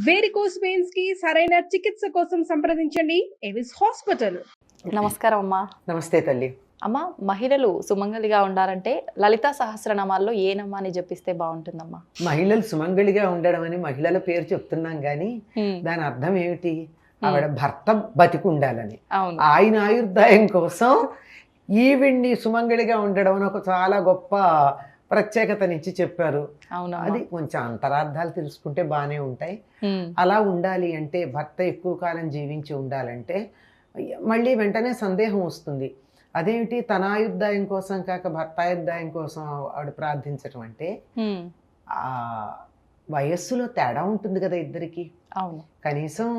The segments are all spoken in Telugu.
వేరికోస్ వెయిన్స్ కి సరైన చికిత్స కోసం సంప్రదించండి ఎవిస్ హాస్పిటల్. నమస్కారం అమ్మా. నమస్తే తల్లి. అమ్మ, మహిళలు సుమంగళిగా ఉండాలంటే లలితా సహస్రనామాల్లో ఏ నామాన్ని జపిస్తే బాగుంటుందమ్మా? మహిళలు సుమంగళిగా ఉండడం అని మహిళల పేరు చెప్తున్నాం కానీ దాని అర్థం ఏమిటి? ఆవిడ భర్త బతికి ఉండాలని, అవును, ఆయన ఆయుర్దాయం కోసం ఈవిడ్ని సుమంగళిగా ఉండడం అని ఒక చాలా గొప్ప ప్రత్యేకతనిచ్చి చెప్పారు. అది కొంచెం అంతరార్థాలు తెలుసుకుంటే బాగానే ఉంటాయి. అలా ఉండాలి అంటే, భర్త ఎక్కువ కాలం జీవించి ఉండాలంటే మళ్ళీ వెంటనే సందేహం వస్తుంది, అదేమిటి తన ఆయుర్దాయం కోసం కాక భర్త ఆయుర్దాయం కోసం ఆవిడ ప్రార్థించటం అంటే? ఆ వయస్సులో తేడా ఉంటుంది కదా ఇద్దరికి. అవును, కనీసం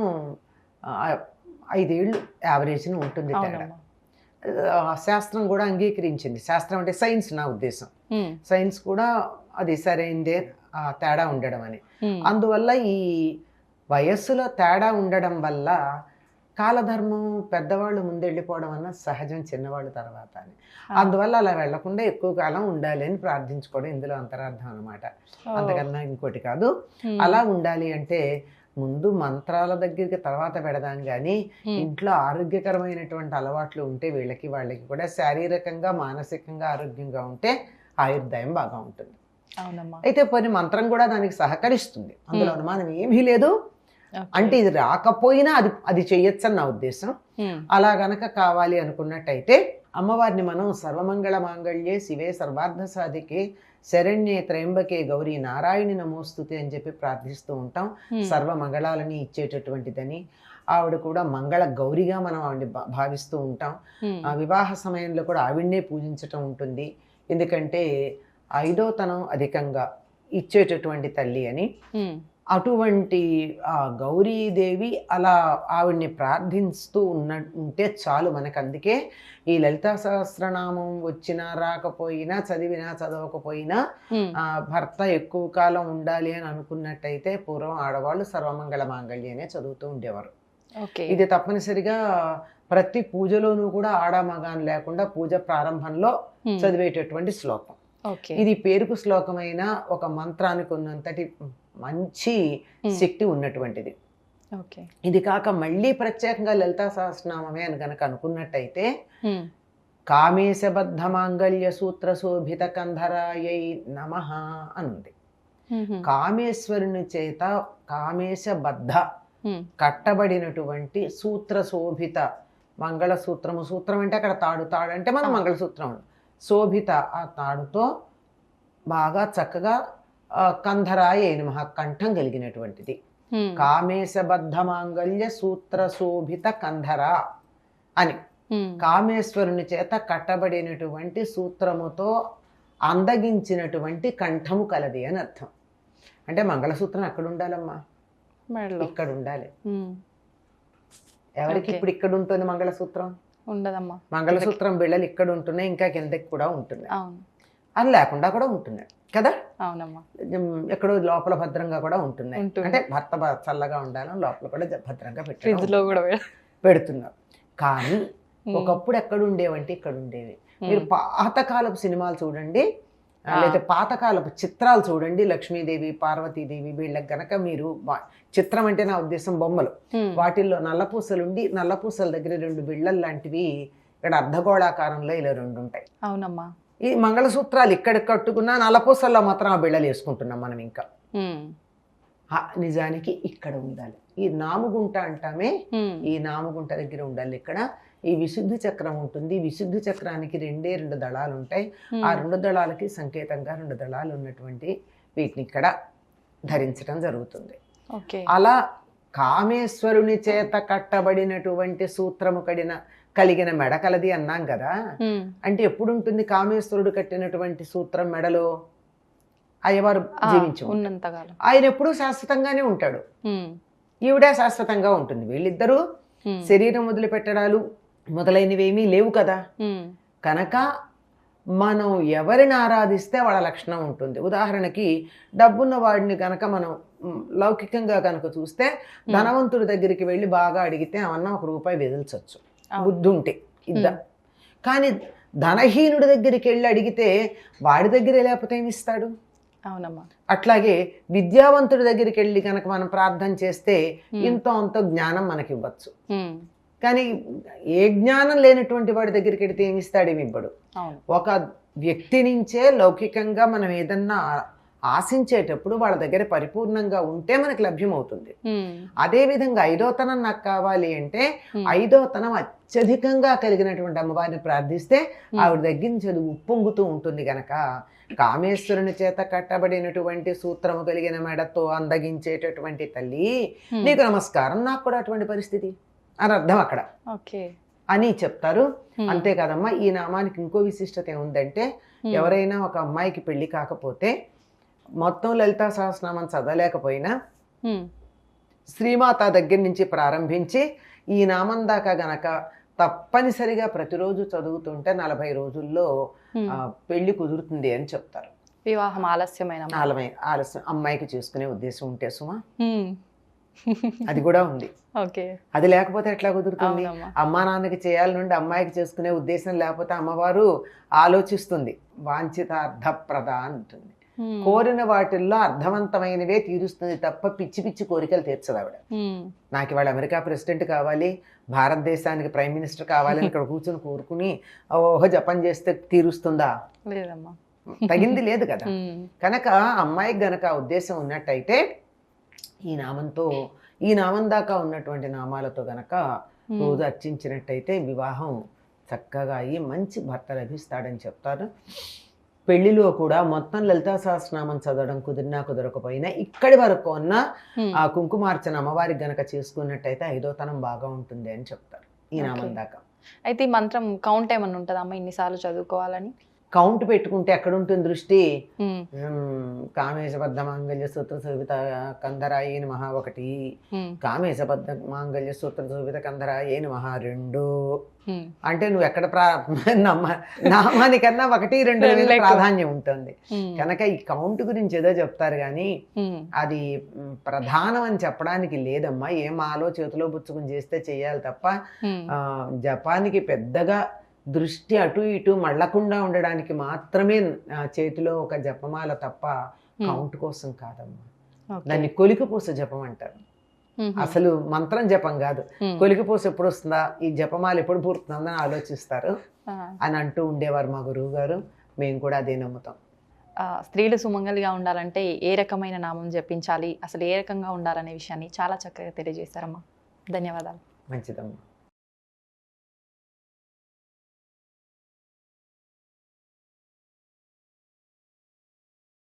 5 ఏళ్ళు యావరేజ్ని ఉంటుంది తేడా. శాస్త్రం కూడా అంగీకరించింది. శాస్త్రం అంటే సైన్స్, నా ఉద్దేశం సైన్స్ కూడా అది సరైందే, తేడా ఉండడం అని. అందువల్ల ఈ వయస్సులో తేడా ఉండడం వల్ల కాలధర్మం పెద్దవాళ్ళు ముందెళ్ళిపోవడం అన్న సహజం, చిన్నవాళ్ళు తర్వాత అని. అందువల్ల అలా వెళ్లకుండా ఎక్కువ కాలం ఉండాలి అని ప్రార్థించుకోవడం ఇందులో అంతరార్థం అనమాట. అంతకన్నా ఇంకోటి కాదు. అలా ఉండాలి అంటే ముందు మంత్రాల దగ్గరికి తర్వాత పెడదాం కానీ, ఇంట్లో ఆరోగ్యకరమైనటువంటి అలవాట్లు ఉంటే వాళ్ళకి కూడా శారీరకంగా మానసికంగా ఆరోగ్యంగా ఉంటే ఆయుర్దాయం బాగా ఉంటుంది. అయితే కొన్ని మంత్రం కూడా దానికి సహకరిస్తుంది, అందులో అనుమానం ఏమీ లేదు. అంటే ఇది రాకపోయినా అది చెయ్యొచ్చని నా ఉద్దేశం. అలా గనక కావాలి అనుకున్నట్టయితే అమ్మవారిని మనం సర్వమంగళ మాంగళ్యే శివే సర్వార్థ సాధికే శరణ్యే త్రయంబకే గౌరీ నారాయణి నమోస్తుతి అని చెప్పి ప్రార్థిస్తూ ఉంటాం. సర్వ మంగళాలని ఇచ్చేటటువంటిదని. ఆవిడ కూడా మంగళ గౌరిగా మనం ఆవిడని భావిస్తూ ఉంటాం. వివాహ సమయంలో కూడా ఆవిడనే పూజించటం ఉంటుంది, ఎందుకంటే 5వ అధికంగా ఇచ్చేటటువంటి తల్లి అని. అటువంటి గౌరీదేవి అలా ఆవిడ్ని ప్రార్థిస్తూ ఉంటే చాలు మనకు. అందుకే ఈ లలితా సహస్రనామం వచ్చినా రాకపోయినా, చదివినా చదవకపోయినా భర్త ఎక్కువ కాలం ఉండాలి అని అనుకున్నట్టయితే పూర్వం ఆడవాళ్ళు సర్వమంగళ మాంగళ్యనే చదువుతూ ఉండేవారు. ఇది తప్పనిసరిగా ప్రతి పూజలోనూ కూడా ఆడామగాన్ లేకుండా పూజ ప్రారంభంలో చదివేటటువంటి శ్లోకం. ఇది పేరుకు శ్లోకమైన ఒక మంత్రానికి ఉన్నంతటి మంచి శక్తి ఉన్నటువంటిది. ఇది కాక మళ్ళీ ప్రత్యేకంగా లలితా సహస్రనామమే అని గనక అనుకున్నట్టయితే కామేశబద్ధ మాంగళ్య సూత్ర శోభిత కంధరాయై నమః అనుంది. కామేశ్వరుని చేత కామేశబద్ధ కట్టబడినటువంటి సూత్ర శోభిత మంగళసూత్రము. సూత్రం అంటే అక్కడ తాడు అంటే మనం మంగళసూత్రం. శోభిత ఆ తాడుతో బాగా చక్కగా కంధరాయ నమః కంఠం కలిగినటువంటిది. కామేశబద్ధ మాంగళ్య సూత్ర శోభిత కంధర అని, కామేశ్వరుని చేత కట్టబడినటువంటి సూత్రముతో అందగించినటువంటి కంఠము కలది అని అర్థం. అంటే మంగళసూత్రం ఎక్కడ ఉండాలమ్మా? ఇక్కడ ఉండాలి. ఎవరికి ఇప్పుడు ఇక్కడ ఉంటుంది మంగళసూత్రం? ఉండదమ్మా. మంగళసూత్రం బిళ్ళలు ఇక్కడ ఉంటున్నాయి, ఇంకా కిందకి కూడా ఉంటున్నాయి, అది లేకుండా కూడా ఉంటున్నాయి కదా. అవునమ్మా. ఎక్కడో లోపల భద్రంగా కూడా ఉంటున్నాయి. అంటే భర్త చల్లగా ఉండాలని లోపల కూడా భద్రంగా పెడుతున్నారు. కానీ ఒకప్పుడు ఎక్కడ ఉండేవంటే ఇక్కడ ఉండేవి. మీరు పాతకాలపు సినిమాలు చూడండి, లేదా పాతకాలపు చిత్రాలు చూడండి, లక్ష్మీదేవి పార్వతీదేవి వీళ్ళకి గనక మీరు, చిత్రం అంటే నా ఉద్దేశం బొమ్మలు, వాటిల్లో నల్లపూసలుండి నల్లపూసల దగ్గర 2 బిళ్ళలు లాంటివి ఇక్కడ అర్ధగోళాకారంలో ఇలా 2 ఉంటాయి. అవునమ్మా. ఈ మంగళసూత్రాలు ఇక్కడ కట్టుకున్నా నల్లపూసల్లో మాత్రం ఆ బిళ్ళలు వేసుకుంటున్నాం మనం. ఇంకా నిజానికి ఇక్కడ ఉండాలి. ఈ నాముగుంట అంటామే, ఈ నాముగుంట దగ్గర ఉండాలి. ఇక్కడ ఈ విశుద్ధి చక్రం ఉంటుంది. విశుద్ధి చక్రానికి 2 దళాలు ఉంటాయి. ఆ 2 దళాలకి సంకేతంగా 2 దళాలు ఉన్నటువంటి వీటిని ఇక్కడ ధరించడం జరుగుతుంది. అలా కామేశ్వరుని చేత కట్టబడినటువంటి సూత్రము కలిగిన మెడ కలది అన్నాం కదా. అంటే ఎప్పుడు ఉంటుంది కామేశ్వరుడు కట్టినటువంటి సూత్రం మెడలో? అయ్యవారు జీవించి ఉన్నంతకాలం ఆయన ఎప్పుడూ శాశ్వతంగానే ఉంటాడు, ఈవిడే శాశ్వతంగా ఉంటుంది. వీళ్ళిద్దరూ శరీరం వదిలిపెట్టడాలు మొదలైనవేమీ లేవు కదా. కనుక మనం ఎవరిని ఆరాధిస్తే వాళ్ళ లక్షణం ఉంటుంది. ఉదాహరణకి డబ్బున్న వాడిని కనుక మనం లౌకికంగా కనుక చూస్తే, ధనవంతుడి దగ్గరికి వెళ్ళి బాగా అడిగితే అవన్నా ₹1 వెదిల్చవచ్చు బుద్ధి ఉంటే ఇద్దాం. కానీ ధనహీనుడి దగ్గరికి వెళ్ళి అడిగితే వాడి దగ్గర లేకపోతే ఏమి ఇస్తాడు? అవునమ్మా. అట్లాగే విద్యావంతుడి దగ్గరికి వెళ్ళి కనుక మనం ప్రార్థన చేస్తే ఇంతో అంతో జ్ఞానం మనకి ఇవ్వచ్చు. కానీ ఏ జ్ఞానం లేనటువంటి వాడి దగ్గరికి వెళితే ఏమి ఇస్తాడు, ఏమి ఇవ్వడు. ఒక వ్యక్తి నుంచే లౌకికంగా మనం ఏదన్నా ఆశించేటప్పుడు వాళ్ళ దగ్గర పరిపూర్ణంగా ఉంటే మనకి లభ్యమవుతుంది. అదేవిధంగా 5వ తనం నాకు కావాలి అంటే 5వ తనం అత్యధికంగా కలిగినటువంటి అమ్మవారిని ప్రార్థిస్తే ఆవిడ దగ్గర నుంచి అది ఉప్పొంగుతూ ఉంటుంది గనక కామేశ్వరుని చేత కట్టబడినటువంటి సూత్రము కలిగిన మెడతో అందగించేటటువంటి తల్లి నీకు నమస్కారం, నాకు కూడా అటువంటి పరిస్థితి అని అర్థం అక్కడ అని చెప్తారు. అంతేకాదమ్మా, ఈ నామానికి ఇంకో విశిష్టత ఏముందంటే ఎవరైనా ఒక అమ్మాయికి పెళ్లి కాకపోతే మొత్తం లలితా సహస్రనామం చదవలేకపోయినా శ్రీమాత దగ్గర నుంచి ప్రారంభించి ఈ నామం దాకా గనక తప్పనిసరిగా ప్రతిరోజు చదువుతుంటే 40 రోజుల్లో పెళ్లి కుదురుతుంది అని చెప్తారు. వివాహం ఆలస్యం అమ్మాయికి చేసుకునే ఉద్దేశం ఉంటే సుమా అది కూడా ఉంది. అది లేకపోతే ఎట్లా కుదురుతుంది? అమ్మా నాన్నకి చేయాలి నుండి అమ్మాయికి చేసుకునే ఉద్దేశం లేకపోతే అమ్మవారు ఆలోచిస్తుంది, వాంఛితార్థప్రద అంటుంది. కోరిన వాటిల్లో అర్థవంతమైనవే తీరుస్తుంది తప్ప పిచ్చి పిచ్చి కోరికలు తీర్చదు ఆవిడ. నాకు ఇవాళ అమెరికా ప్రెసిడెంట్ కావాలి, భారతదేశానికి ప్రైమ్ మినిస్టర్ కావాలని ఇక్కడ కూర్చొని కోరుకుని ఓహో జపం చేస్తే తీరుస్తుందా? తగింది లేదు కదా. కనుక అమ్మాయికి గనక ఉద్దేశం ఉన్నట్టయితే ఈ నామం దాకా ఉన్నటువంటి నామాలతో గనక రోజు అర్చించినట్టయితే వివాహం చక్కగా అయ్యి మంచి భర్త లభిస్తాడని చెప్తారు. పెళ్లిలో కూడా మొత్తం లలితా సహస్రనామం చదవడం కుదిరినా కుదరకపోయినా ఇక్కడి వరకు ఉన్న ఆ కుంకుమార్చన అమ్మవారికి గనక చేసుకున్నట్టయితే 5వ తనం బాగా ఉంటుంది అని చెప్తారు ఈ నామం దాకా. అయితే ఈ మంత్రం కౌంట్ ఏమన్నా ఉంటుందా అమ్మ ఇన్నిసార్లు చదువుకోవాలని? కౌంట్ పెట్టుకుంటే ఎక్కడుంటుంది దృష్టి? కామేశబద్ధ మాంగళ్య సూత్ర శోభిత కందరాయ నమః 1, కామేశబద్ధ మాంగళ్య సూత్ర శోభిత కందరాయ నమః 2. అంటే నువ్వు ఎక్కడ నామానికన్నా 1, 2 ప్రాధాన్యం ఉంటుంది. కనుక ఈ కౌంట్ గురించి ఏదో చెప్తారు కానీ అది ప్రధానం అని చెప్పడానికి లేదమ్మా. ఏం ఆలో చేతిలో పుచ్చుకుని చేస్తే చెయ్యాలి తప్ప జపానికి పెద్దగా దృష్టి అటు ఇటు మళ్ళకుండా ఉండడానికి మాత్రమే చేతిలో ఒక జపమాల తప్ప కౌంట్ కోసం కాదమ్మా. దాన్ని కొలికిపూస జపం అంటారు. అసలు మంత్రం జపం కాదు, కొలికిపూస ఎప్పుడు వస్తుందా, ఈ జపమాల ఎప్పుడు పూర్తుందని ఆలోచిస్తారు అని అంటూ ఉండేవారు మా గురువు గారు. మేము కూడా అదే నమ్ముతాం. స్త్రీలు సుమంగలిగా ఉండాలంటే ఏ రకమైన నామం జపించాలి, అసలు ఏ రకంగా ఉండాలనే విషయాన్ని చాలా చక్కగా తెలియజేశారమ్మా. ధన్యవాదాలు. మంచిదమ్మా.